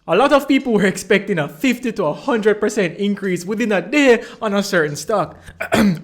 A lot of people were expecting a 50 to 100% increase within a day on a certain stock.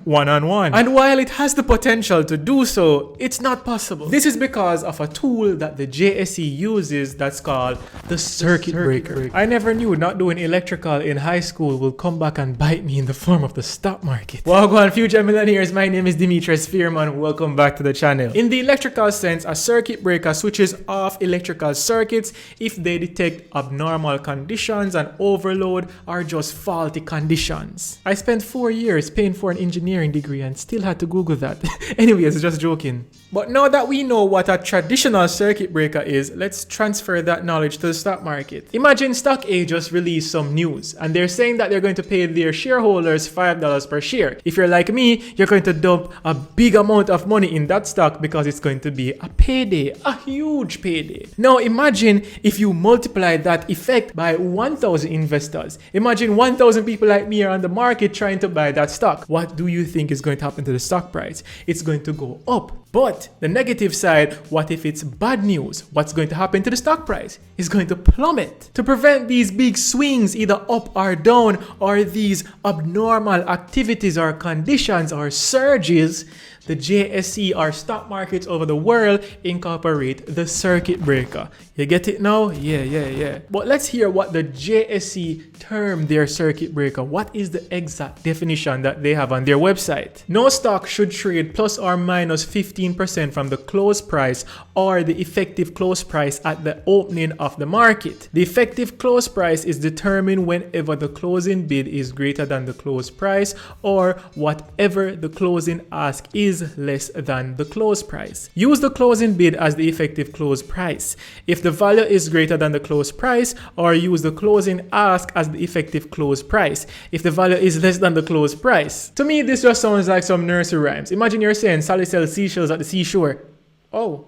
One-on-one. And while it has the potential to do so, it's not possible. This is because of a tool that the JSE uses that's called the circuit breaker. I never knew not doing electrical in high school will come back and bite me in the form of the stock market. Welcome, future millionaires. My name is Demetress Fairman. Welcome back to the channel. In the electrical sense, a circuit breaker switches off electrical circuits if they detect abnormal conditions and overload are just faulty conditions. I spent 4 years paying for an engineering degree and still had to Google that. Anyways, just joking. But now that we know what a traditional circuit breaker is, let's transfer that knowledge to the stock market. Imagine stock A just released some news and they're saying that they're going to pay their shareholders $5 per share. If you're like me, you're going to dump a big amount of money in that stock because it's going to be a payday, a huge payday. Now imagine if you multiply that effect by 1,000 investors. Imagine 1,000 people like me are on the market trying to buy that stock. What do you think is going to happen to the stock price? It's going to go up. But the negative side, what if it's bad news? What's going to happen to the stock price? It's going to plummet. To prevent these big swings either up or down, or these abnormal activities or conditions or surges, the JSE or stock markets over the world incorporate the circuit breaker. You get it now? Yeah. But let's hear what the JSE term their circuit breaker. What is the exact definition that they have on their website? No stock should trade plus or minus 15% from the close price or the effective close price at the opening of the market. The effective close price is determined whenever the closing bid is greater than the close price or whatever the closing ask is less than the close price. Use the closing bid as the effective close price if the value is greater than the close price, or use the closing ask as the effective close price if the value is less than the close price. To me, this just sounds like some nursery rhymes. Imagine you're saying Sally sells seashells at the seashore. Oh,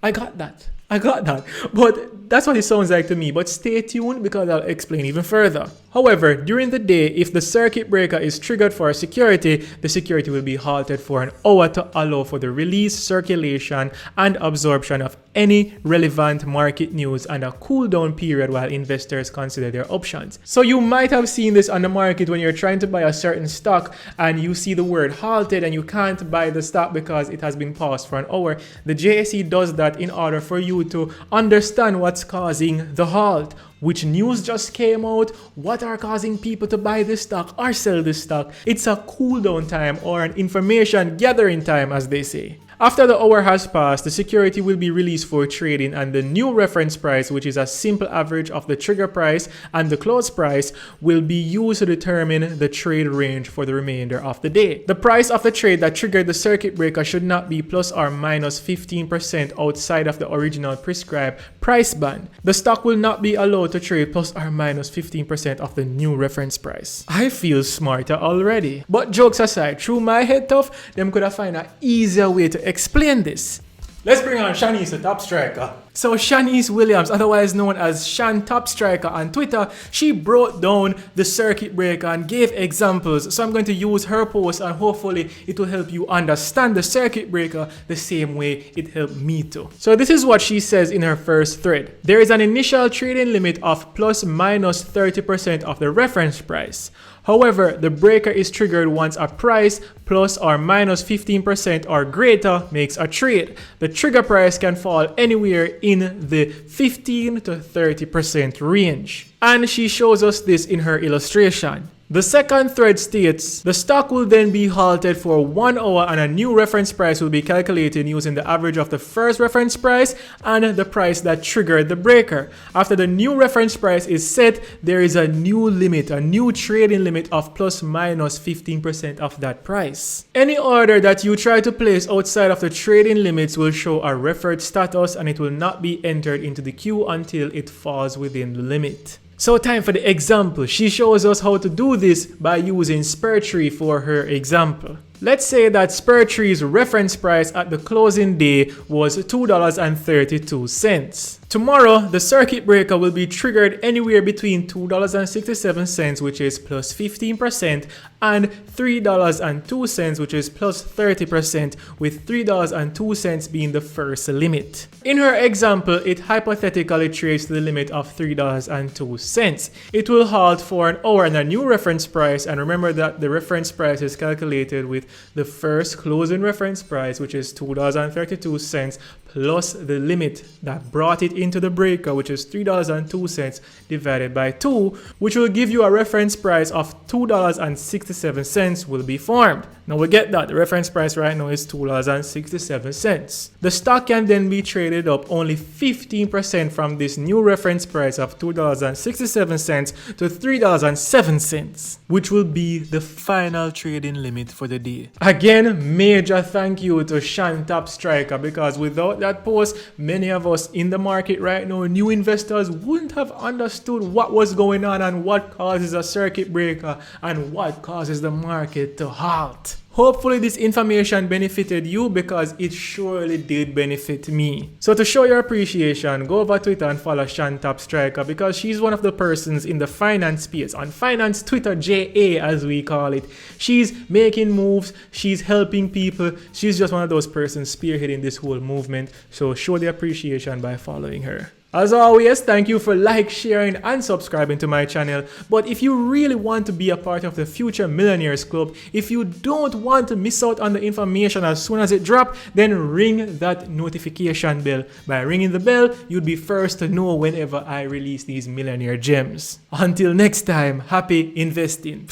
I got that. But that's what it sounds like to me. But stay tuned because I'll explain even further. However, during the day, if the circuit breaker is triggered for security, the security will be halted for an hour to allow for the release, circulation, and absorption of any relevant market news and a cool down period while investors consider their options. So you might have seen this on the market when you're trying to buy a certain stock and you see the word halted and you can't buy the stock because it has been paused for an hour. The JSE does that in order for you to understand what's causing the halt. Which news just came out? What are causing people to buy this stock or sell this stock? It's a cool down time or an information gathering time, as they say. After the hour has passed, the security will be released for trading and the new reference price, which is a simple average of the trigger price and the close price, will be used to determine the trade range for the remainder of the day. The price of the trade that triggered the circuit breaker should not be plus or minus 15% outside of the original prescribed price band. The stock will not be allowed to trade plus or minus 15% of the new reference price. I feel smarter already. But jokes aside, through my head tough, them could have found an easier way to explain this. Let's bring on Shanice, the top striker. So Shanice Williams, otherwise known as Shan Top Striker on Twitter, she broke down the circuit breaker and gave examples. So I'm going to use her post and hopefully it will help you understand the circuit breaker the same way it helped me to. So this is what she says in her first thread. There is an initial trading limit of plus minus 30% of the reference price. However, the breaker is triggered once a price plus or minus 15% or greater makes a trade. The trigger price can fall anywhere in the 15 to 30% range. And she shows us this in her illustration. The second thread states, the stock will then be halted for 1 hour and a new reference price will be calculated using the average of the first reference price and the price that triggered the breaker. After the new reference price is set, there is a new limit, a new trading limit of plus minus 15% of that price. Any order that you try to place outside of the trading limits will show a referred status and it will not be entered into the queue until it falls within the limit. So time for the example. She shows us how to do this by using SPURTREE for her example. Let's say that SPURTREE's reference price at the closing day was $2.32. Tomorrow, the circuit breaker will be triggered anywhere between $2.67, which is plus 15%, and $3.02, which is plus 30%, with $3.02 being the first limit. In her example, it hypothetically trades to the limit of $3.02. It will halt for an hour and a new reference price, and remember that the reference price is calculated with the first closing reference price, which is $2.32, plus the limit that brought it into the breaker, which is $3.02 divided by 2, which will give you a reference price of $2.67 will be formed. Now we get that the reference price right now is $2.67. The stock can then be traded up only 15% from this new reference price of $2.67 to $3.07, which will be the final trading limit for the day. Again, major thank you to Shantop Striker, because without that post, many of us in the market right now, new investors, wouldn't have understood what was going on and what causes a circuit breaker and what causes the market to halt. Hopefully this information benefited you, because it surely did benefit me. So to show your appreciation, go over Twitter and follow Shantop Striker, because she's one of the persons in the finance space, on finance Twitter, JA as we call it. She's making moves, she's helping people, she's just one of those persons spearheading this whole movement. So show the appreciation by following her. As always, thank you for sharing and subscribing to my channel. But if you really want to be a part of the Future Millionaires Club, if you don't want to miss out on the information as soon as it drops, then ring that notification bell. By ringing the bell, you'll be first to know whenever I release these millionaire gems. Until next time, happy investing.